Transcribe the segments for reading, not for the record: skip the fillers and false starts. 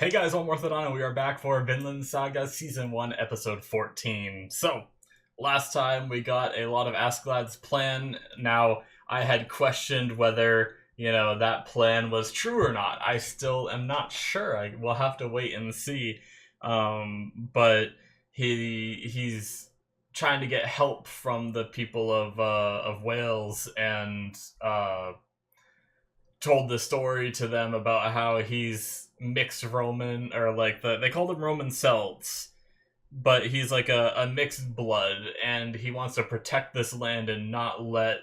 Hey guys, I'm Morthadon, and we are back for Vinland Saga Season 1, Episode 14. So, last time we got a lot of Askeladd's plan. Now, I had questioned whether, that plan was true or not. I still am not sure. We'll have to wait and see. But he's trying to get help from the people of Wales and told the story to them about how he's mixed Roman, or like they called him Roman Celts, but he's like a mixed blood, and he wants to protect this land and not let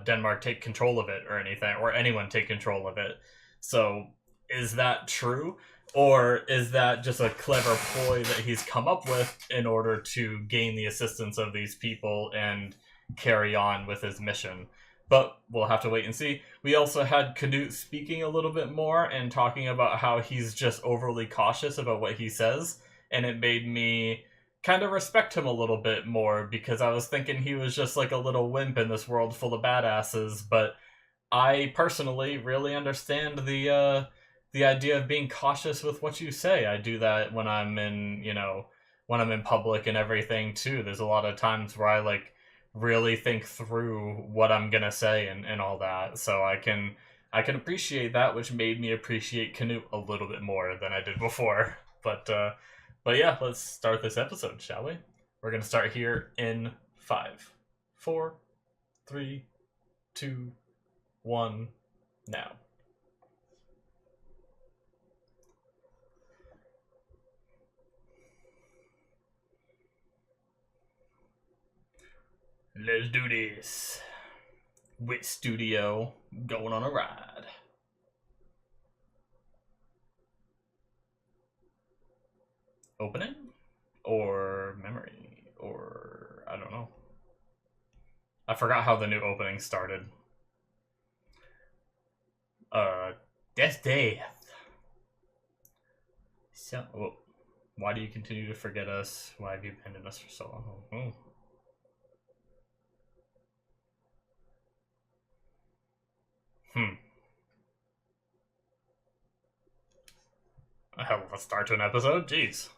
Denmark take control of it or anything, or anyone take control of it. So, is that true? Or is that just a clever ploy that he's come up with in order to gain the assistance of these people and carry on with his mission? But we'll have to wait and see. We also had Canute speaking a little bit more and talking about how he's just overly cautious about what he says, and it made me kind of respect him a little bit more, because I was thinking he was just like a little wimp in this world full of badasses. But I personally really understand the idea of being cautious with what you say. I do that when I'm in, when I'm in public and everything too. There's a lot of times where I really think through what I'm gonna say and all that. So I can appreciate that, which made me appreciate Canute a little bit more than I did before. But yeah, let's start this episode, shall we? We're gonna start here in 5, 4, 3, 2, 1, now. Let's do this. Wit Studio, going on a ride. Opening? Or memory? Or I don't know. I forgot how the new opening started. Death Day. So, why do you continue to forget us? Why have you abandoned us for so long? Oh. A hell of a start to an episode. Jeez.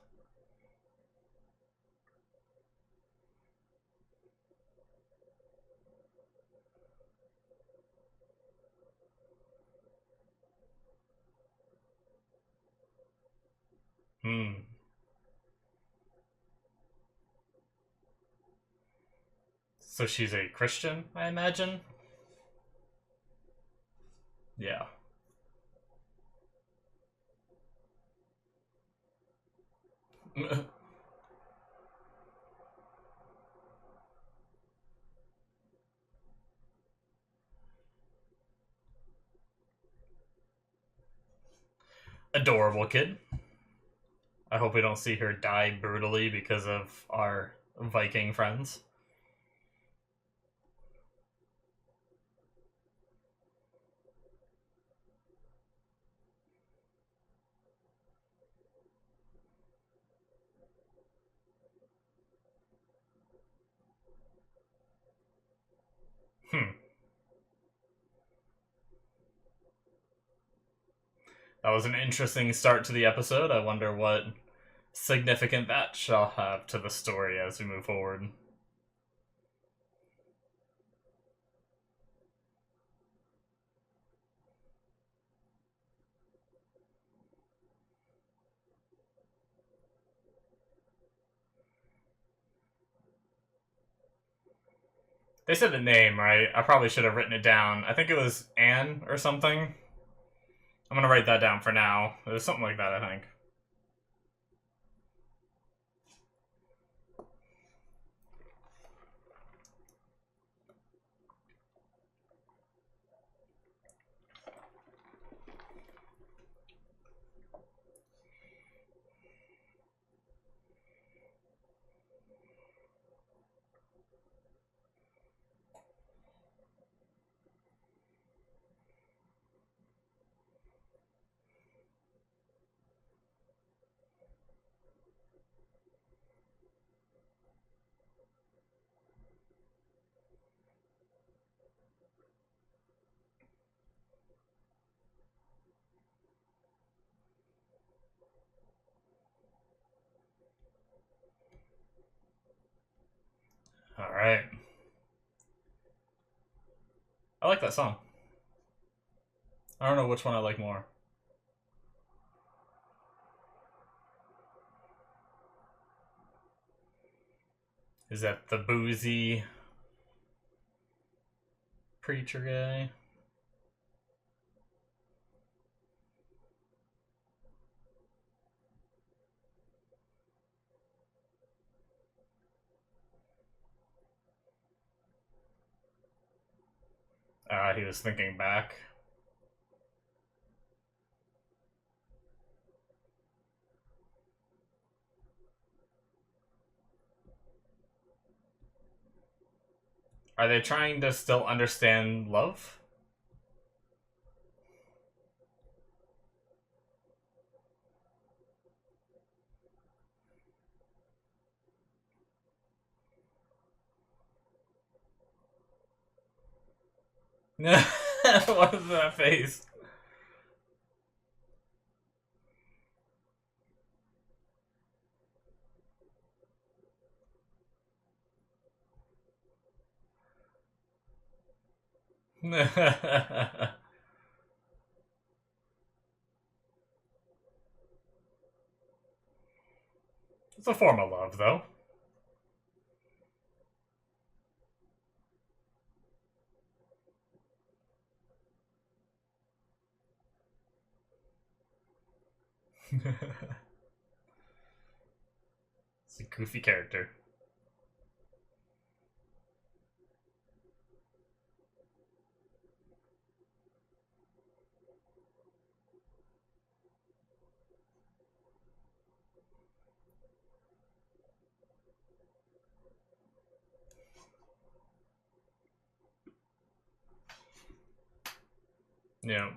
So she's a Christian, I imagine? Yeah. Adorable kid. I hope we don't see her die brutally because of our Viking friends. That was an interesting start to the episode. I wonder what significant that shall have to the story as we move forward. They said the name, right? I probably should have written it down. I think it was Anne or something. I'm gonna write that down for now. It was something like that, I think. All right. I like that song. I don't know which one I like more. Is that the boozy preacher guy? He was thinking back. Are they trying to still understand love? What is that face? It's a form of love, though. It's a goofy character. Yeah.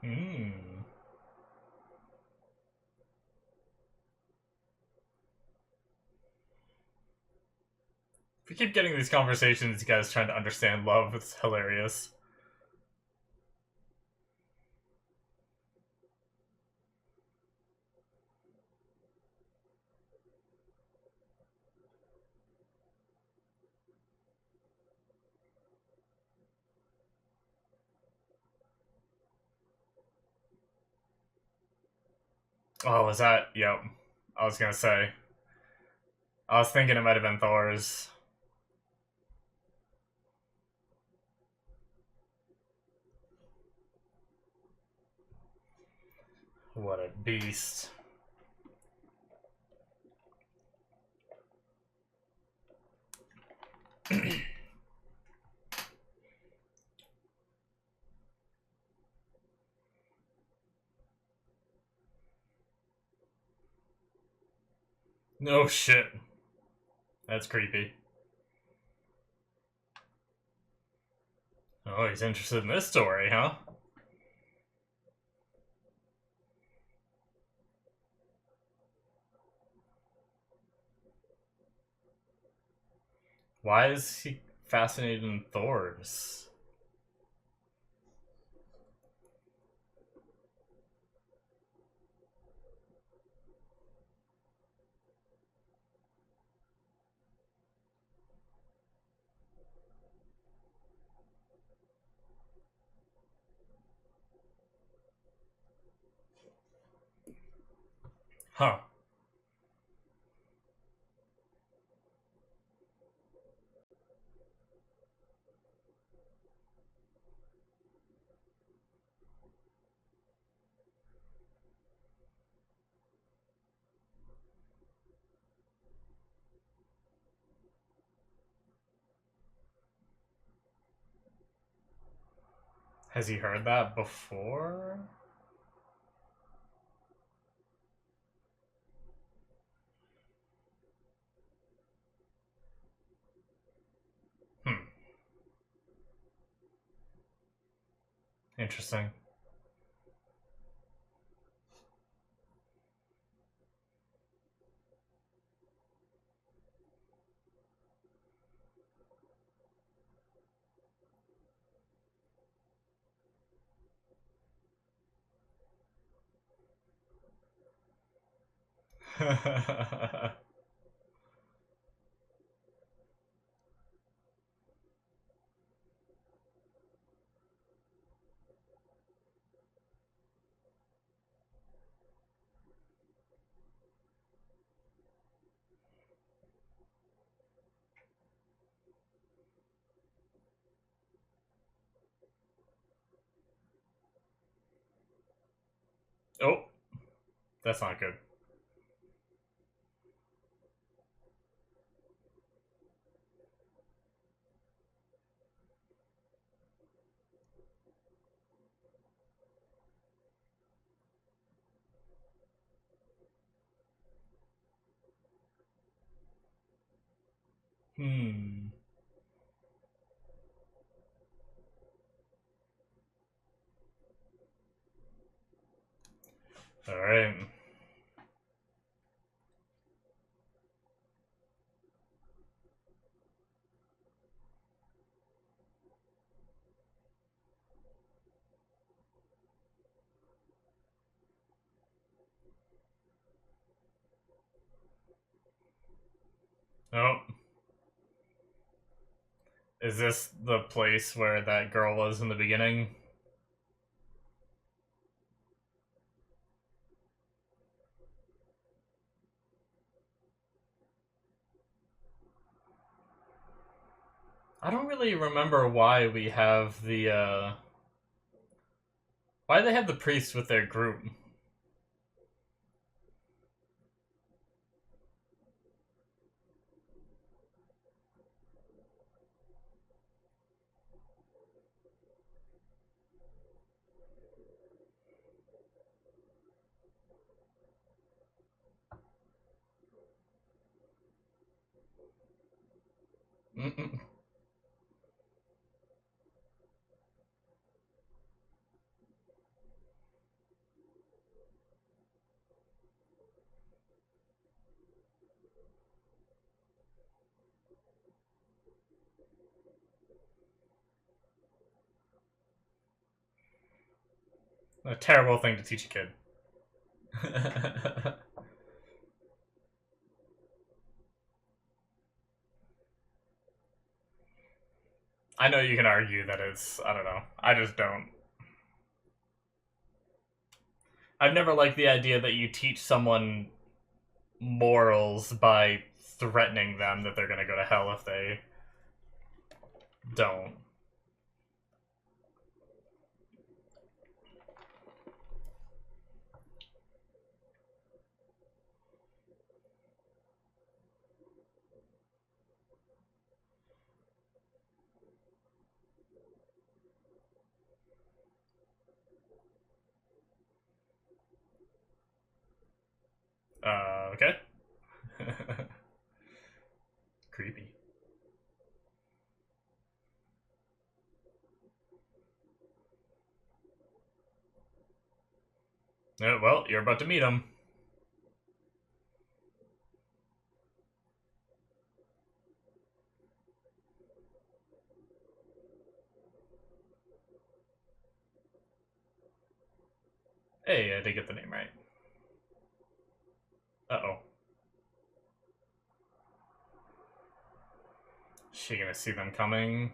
Hmm. We keep getting these conversations, you guys trying to understand love. It's hilarious. Oh, was that? Yep. I was gonna say. I was thinking it might have been Thor's. What a beast. No shit. That's creepy. Oh, he's interested in this story, huh? Why is he fascinated in Thor's? Huh. Has he heard that before? Hmm. Interesting. Oh, that's not good. Hmm. Alright. Oh. Is this the place where that girl was in the beginning? I don't really remember why we have the, why they have the priests with their group. Mm-mm. A terrible thing to teach a kid. I know you can argue that it's, I don't know. I just don't. I've never liked the idea that you teach someone morals by threatening them that they're gonna go to hell if they don't. Okay. Creepy. Well, you're about to meet him. Hey, I did get the name right. Uh-oh. Is she gonna see them coming?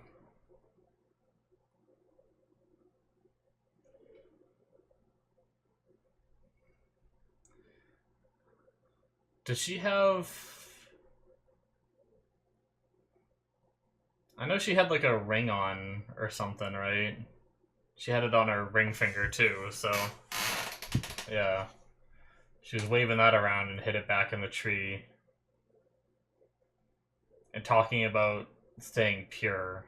Does she have... I know she had like a ring on or something, right? She had it on her ring finger too, so... Yeah. She was waving that around and hid it back in the tree. And talking about staying pure.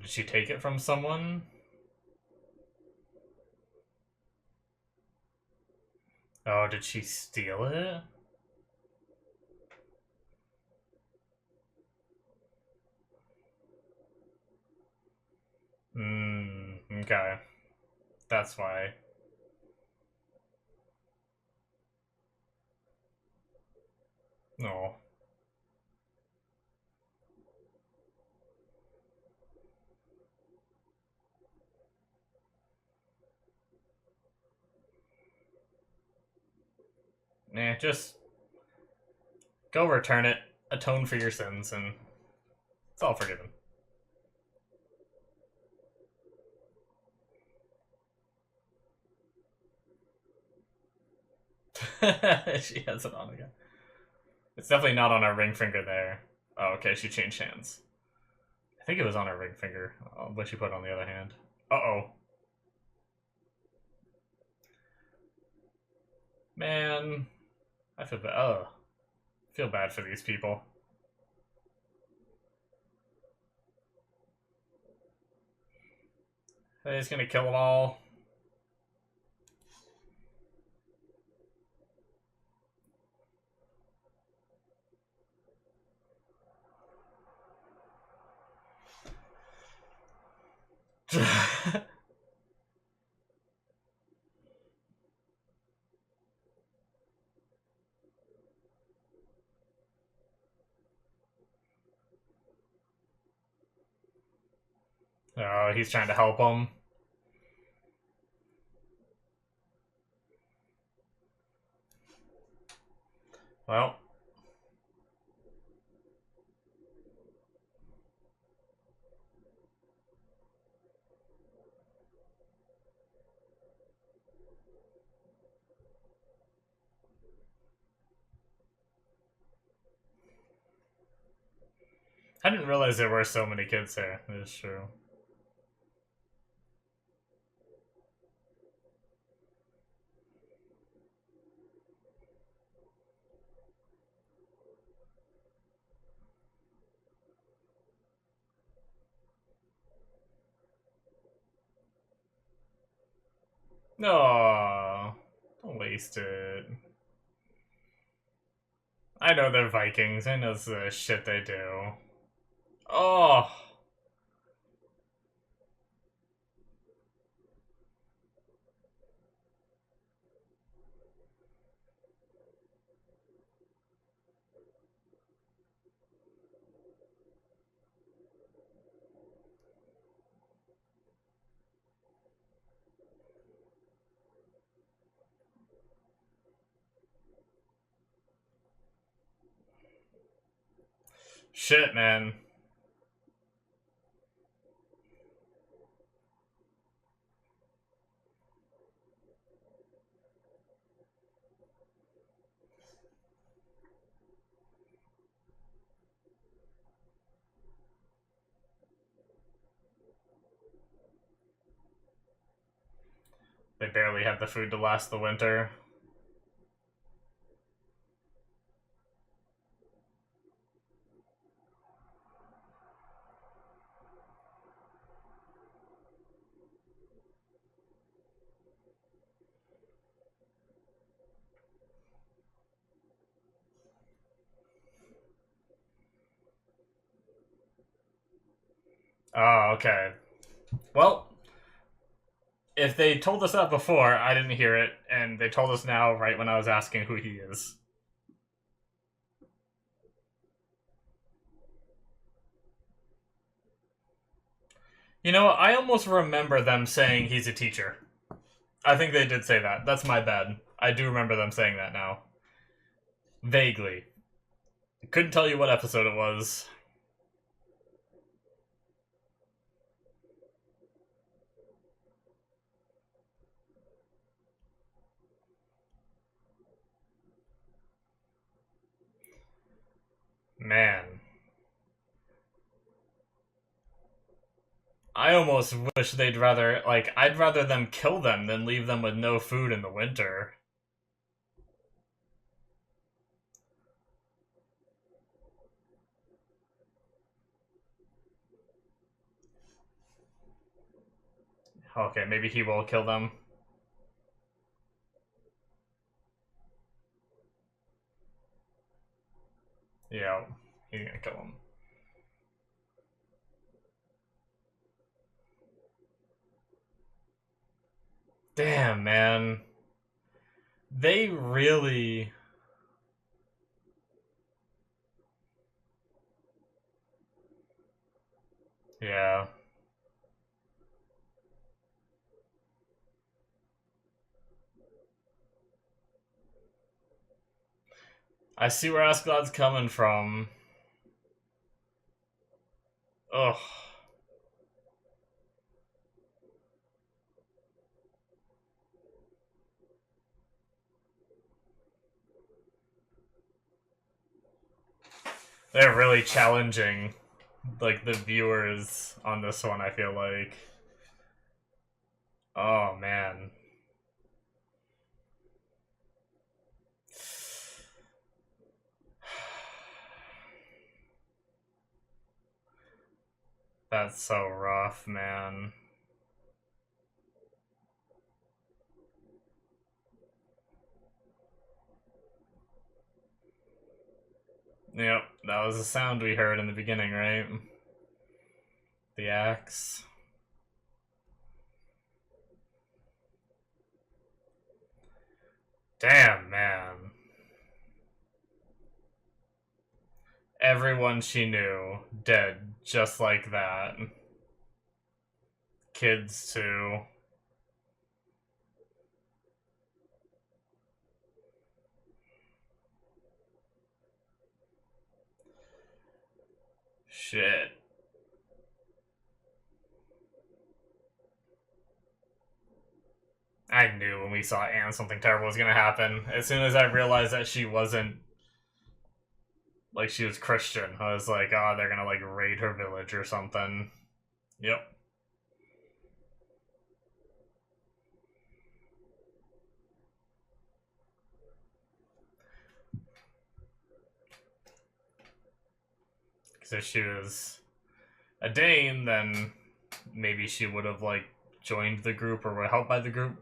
Did she take it from someone? Oh, did she steal it? Okay. That's why. No. Nah, just go return it, atone for your sins, and it's all forgiven. She has it on again. It's definitely not on her ring finger there. Oh, okay, she changed hands. I think it was on her ring finger. What she put on the other hand. Uh-oh. Man, I feel bad. Oh, I feel bad for these people. They're just gonna kill them all. Oh, he's trying to help them. Well. I didn't realize there were so many kids there. That is true. No, don't waste it. I know they're Vikings. I know the shit they do. Oh. Shit, man. They barely have the food to last the winter. Oh, okay. Well, if they told us that before, I didn't hear it, and they told us now right when I was asking who he is. You know, I almost remember them saying he's a teacher. I think they did say that. That's my bad. I do remember them saying that now. Vaguely. Couldn't tell you what episode it was. Man. I almost wish they'd rather, like, I'd rather them kill them than leave them with no food in the winter. Okay, maybe he will kill them. Yeah, he's gonna kill them. Damn, man. They really... Yeah. I see where Askeladd's coming from. Ugh. They're really challenging, like, the viewers on this one, I feel like. Oh, man. That's so rough, man. Yep, that was the sound we heard in the beginning, right? The axe. Damn, man. Everyone she knew dead just like that. Kids, too. Shit. I knew when we saw Anne something terrible was gonna happen. As soon as I realized that she wasn't, like, she was Christian, I was like, oh, they're gonna, like, raid her village or something. Yep. Because if she was a Dane, then maybe she would have, like, joined the group or were helped by the group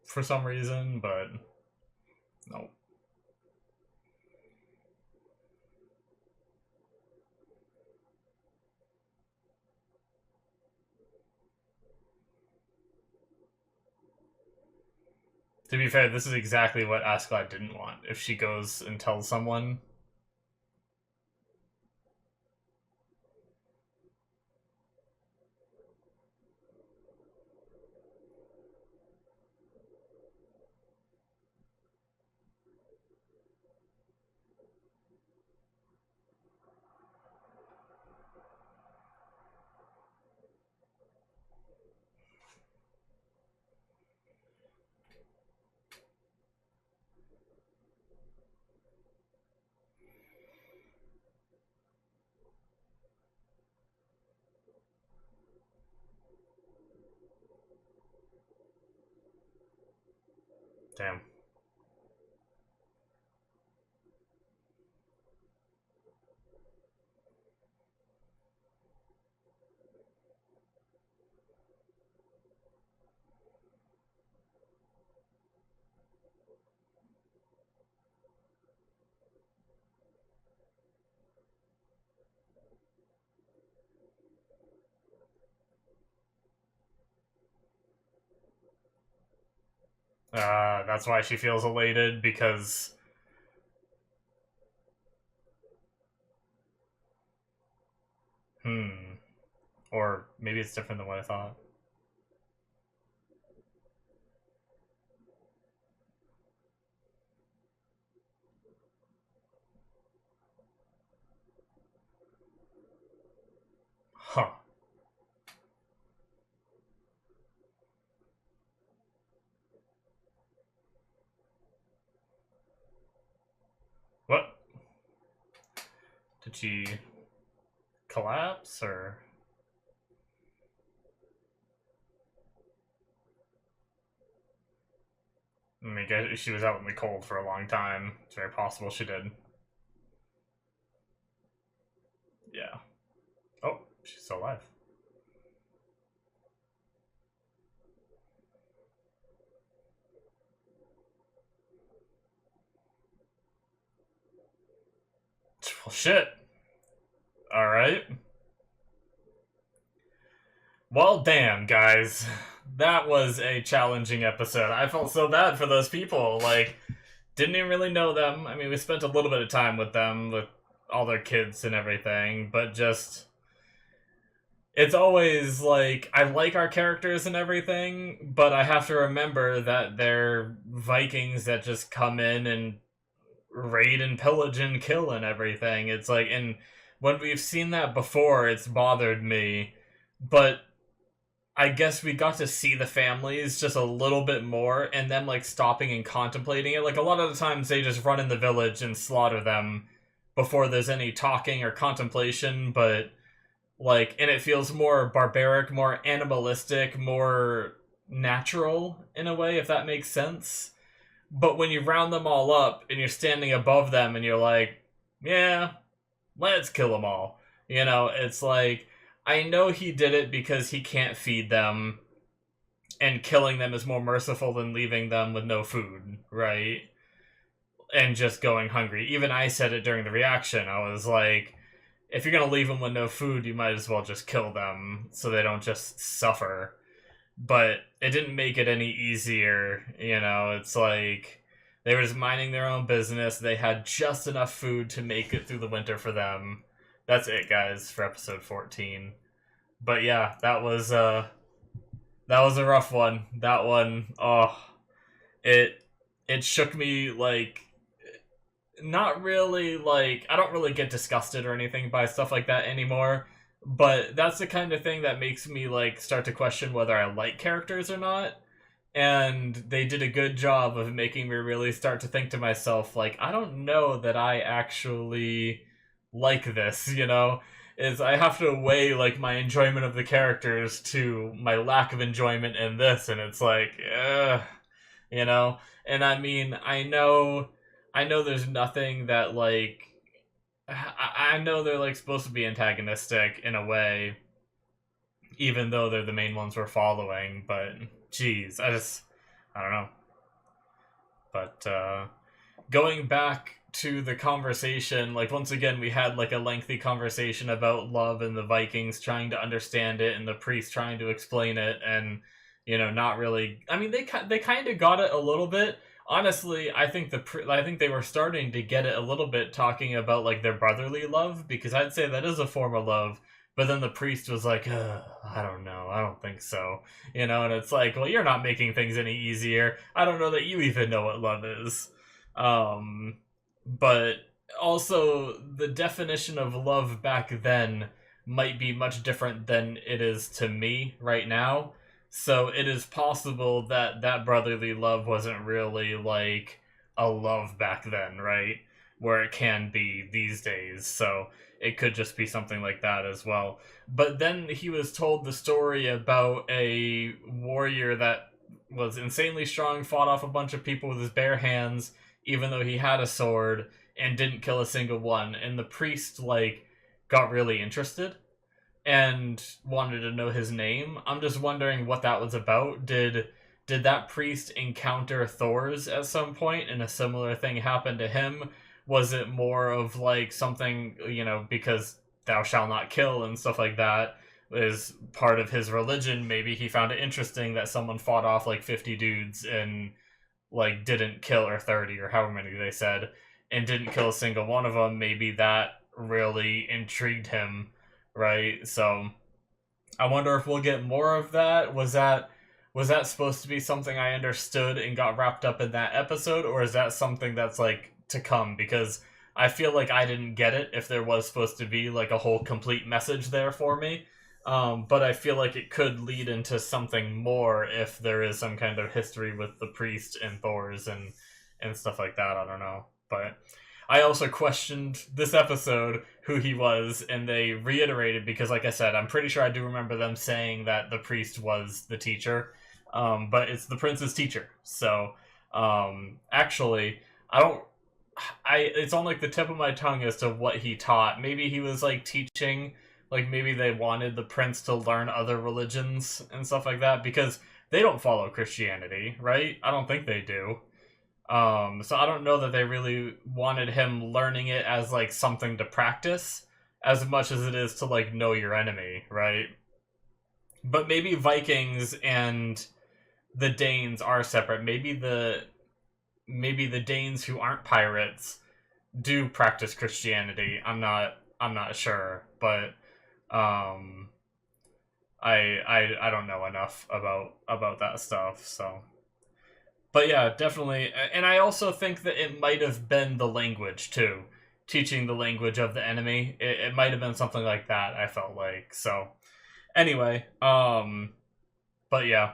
for some reason, but no. To be fair, this is exactly what Askeladd didn't want. If she goes and tells someone. Damn. That's why she feels elated, because... Or maybe it's different than what I thought. Huh. What? Did she collapse, or... I mean, she was out in the cold for a long time. It's very possible she did. Yeah. Oh, she's still alive. Well, shit. Alright. Well, damn, guys. That was a challenging episode. I felt so bad for those people. Like, didn't even really know them. I mean, we spent a little bit of time with them, with all their kids and everything, but just... It's always, like, I like our characters and everything, but I have to remember that they're Vikings that just come in and raid and pillage and kill and everything. It's like, and when we've seen that before, it's bothered me, but I guess we got to see the families just a little bit more, and them like stopping and contemplating it. Like a lot of the times they just run in the village and slaughter them before there's any talking or contemplation, but like, and it feels more barbaric, more animalistic, more natural in a way, if that makes sense. But when you round them all up and you're standing above them and you're like, yeah, let's kill them all. You know, it's like, I know he did it because he can't feed them, and killing them is more merciful than leaving them with no food, right? And just going hungry. Even I said it during the reaction. I was like, if you're gonna leave them with no food, you might as well just kill them so they don't just suffer. But it didn't make it any easier, you know. It's like they were just minding their own business. They had just enough food to make it through the winter for them. That's it, guys, for episode 14. But yeah, that was a rough one. That one, oh, it shook me. Like, not really, like, I don't really get disgusted or anything by stuff like that anymore, but that's the kind of thing that makes me like start to question whether I like characters or not. And they did a good job of making me really start to think to myself, like, I don't know that I actually like this, you know? Is I have to weigh like my enjoyment of the characters to my lack of enjoyment in this, and it's like, you know? And I mean, I know there's nothing that like I know they're like supposed to be antagonistic in a way, even though they're the main ones we're following, but geez, I don't know. But going back to the conversation, like once again we had like a lengthy conversation about love and the Vikings trying to understand it and the priest trying to explain it, and you know, not really. I mean, they kind of got it a little bit. Honestly, I think I think they were starting to get it a little bit, talking about like their brotherly love, because I'd say that is a form of love. But then the priest was like, I don't know, I don't think so, you know. And it's like, well, you're not making things any easier. I don't know that you even know what love is. But also the definition of love back then might be much different than it is to me right now. So it is possible that that brotherly love wasn't really like a love back then, right? Where it can be these days. So it could just be something like that as well. But then he was told the story about a warrior that was insanely strong, fought off a bunch of people with his bare hands, even though he had a sword, and didn't kill a single one. And the priest, like, got really interested and wanted to know his name. I'm just wondering what that was about. Did that priest encounter Thor's at some point and a similar thing happened to him? Was it more of like something, you know, because thou shalt not kill and stuff like that is part of his religion? Maybe he found it interesting that someone fought off like 50 dudes and like didn't kill, or 30 or however many they said, and didn't kill a single one of them. Maybe that really intrigued him, right? So I wonder if we'll get more of that. Was that supposed to be something I understood and got wrapped up in that episode, or is that something that's like to come? Because I feel like I didn't get it if there was supposed to be like a whole complete message there for me. But I feel like it could lead into something more if there is some kind of history with the priest and Thor's and stuff like that. I don't know. But I also questioned this episode who he was, and they reiterated, because like I said, I'm pretty sure I do remember them saying that the priest was the teacher. But it's the prince's teacher. So actually, it's on like the tip of my tongue as to what he taught. Maybe he was like teaching, like maybe they wanted the prince to learn other religions and stuff like that, because they don't follow Christianity, right? I don't think they do. So I don't know that they really wanted him learning it as like something to practice as much as it is to like know your enemy, right? But maybe Vikings and the Danes are separate. Maybe the Danes who aren't pirates do practice Christianity. I'm not sure, but I don't know enough about that stuff. So, But yeah, definitely. And I also think that it might have been the language too, teaching the language of the enemy. It might have been something like that. I felt like so. Anyway, but yeah,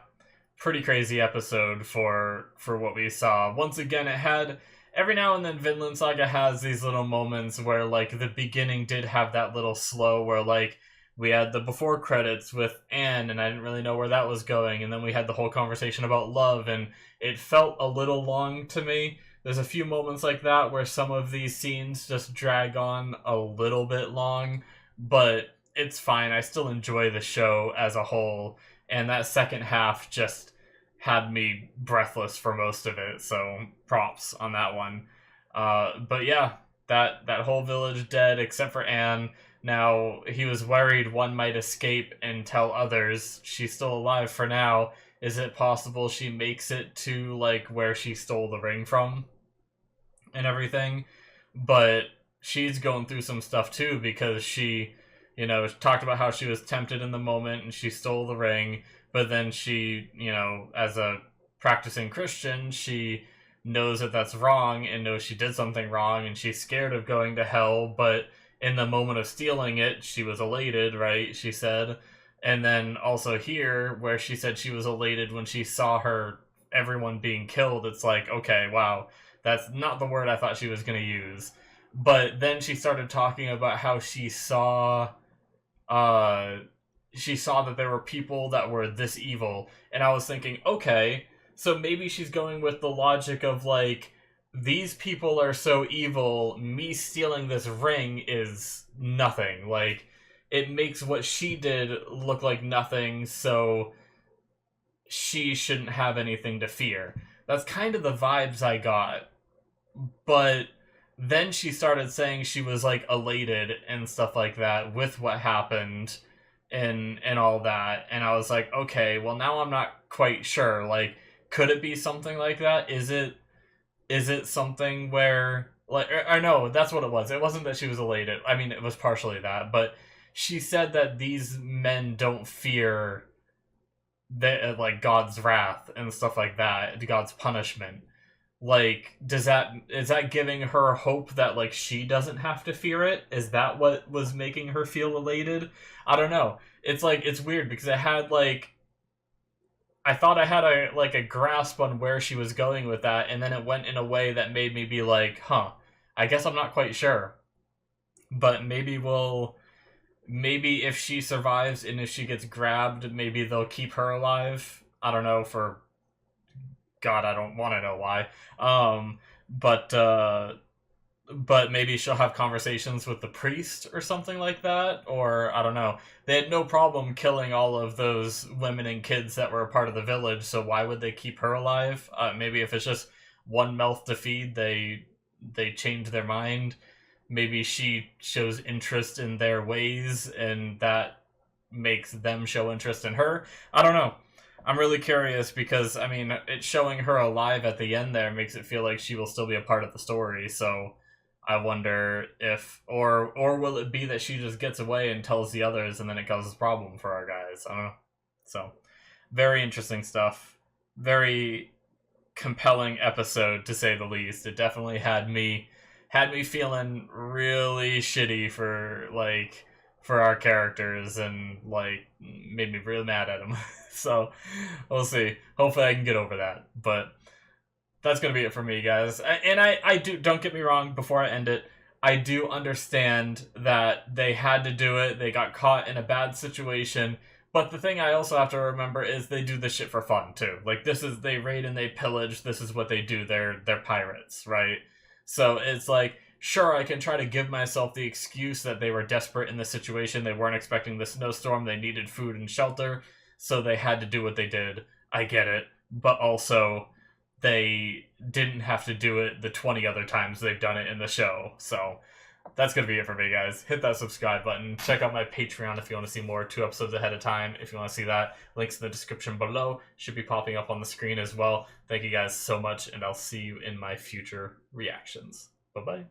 pretty crazy episode for what we saw. Once again, it had every now and then Vinland Saga has these little moments where like the beginning did have that little slow where like we had the before credits with Anne and I didn't really know where that was going, and then we had the whole conversation about love and it felt a little long to me. There's a few moments like that where some of these scenes just drag on a little bit long, but it's fine. I still enjoy the show as a whole, and that second half just had me breathless for most of it. So props on that one. But yeah, that whole village dead except for Anne. Now he was worried one might escape and tell others she's still alive for now. Is it possible she makes it to like where she stole the ring from and everything? But she's going through some stuff too because she, talked about how she was tempted in the moment and she stole the ring, but then she, as a practicing Christian, she knows that that's wrong and knows she did something wrong and she's scared of going to hell, but in the moment of stealing it, she was elated, right? She said. And then also here, where she said she was elated when she saw everyone being killed, it's like, okay, wow, that's not the word I thought she was going to use. But then she started talking about how she saw that there were people that were this evil, and I was thinking, okay, so maybe she's going with the logic of like, these people are so evil, me stealing this ring is nothing. Like, it makes what she did look like nothing, so she shouldn't have anything to fear. That's kind of the vibes I got. But then she started saying she was like elated and stuff like that with what happened and all that, and I was like, okay, well now I'm not quite sure. Like, could it be something like that? Is it something where like or no, that's what it was. It wasn't that she was elated. I mean, it was partially that, but she said that these men don't fear like God's wrath and stuff like that, God's punishment. Like, is that giving her hope that like she doesn't have to fear it? Is that what was making her feel elated? I don't know. It's like, it's weird because it had like, I thought I had a grasp on where she was going with that, and then it went in a way that made me be like, huh, I guess I'm not quite sure. But maybe if she survives and if she gets grabbed, maybe they'll keep her alive. I don't know, for God, I don't want to know why. But maybe she'll have conversations with the priest or something like that, or I don't know. They had no problem killing all of those women and kids that were a part of the village, so why would they keep her alive? Maybe if it's just one mouth to feed, they change their mind. Maybe she shows interest in their ways, and that makes them show interest in her. I don't know. I'm really curious because, I mean, it's showing her alive at the end there makes it feel like she will still be a part of the story, so I wonder if, or will it be that she just gets away and tells the others and then it causes a problem for our guys? I don't know. So, very interesting stuff. Very compelling episode, to say the least. It definitely had me feeling really shitty for our characters, and like made me real mad at them. So we'll see. Hopefully I can get over that. But that's gonna be it for me, guys. And I do, don't get me wrong, before I end it, I do understand that they had to do it. They got caught in a bad situation. But the thing I also have to remember is they do this shit for fun too. Like, they raid and they pillage. This is what they do. They're pirates, right? So it's like, sure, I can try to give myself the excuse that they were desperate in this situation. They weren't expecting the snowstorm. They needed food and shelter, so they had to do what they did. I get it. But also, they didn't have to do it the 20 other times they've done it in the show. So that's going to be it for me, guys. Hit that subscribe button. Check out my Patreon if you want to see more, 2 episodes ahead of time. If you want to see that, links in the description below. Should be popping up on the screen as well. Thank you guys so much, and I'll see you in my future reactions. Bye-bye.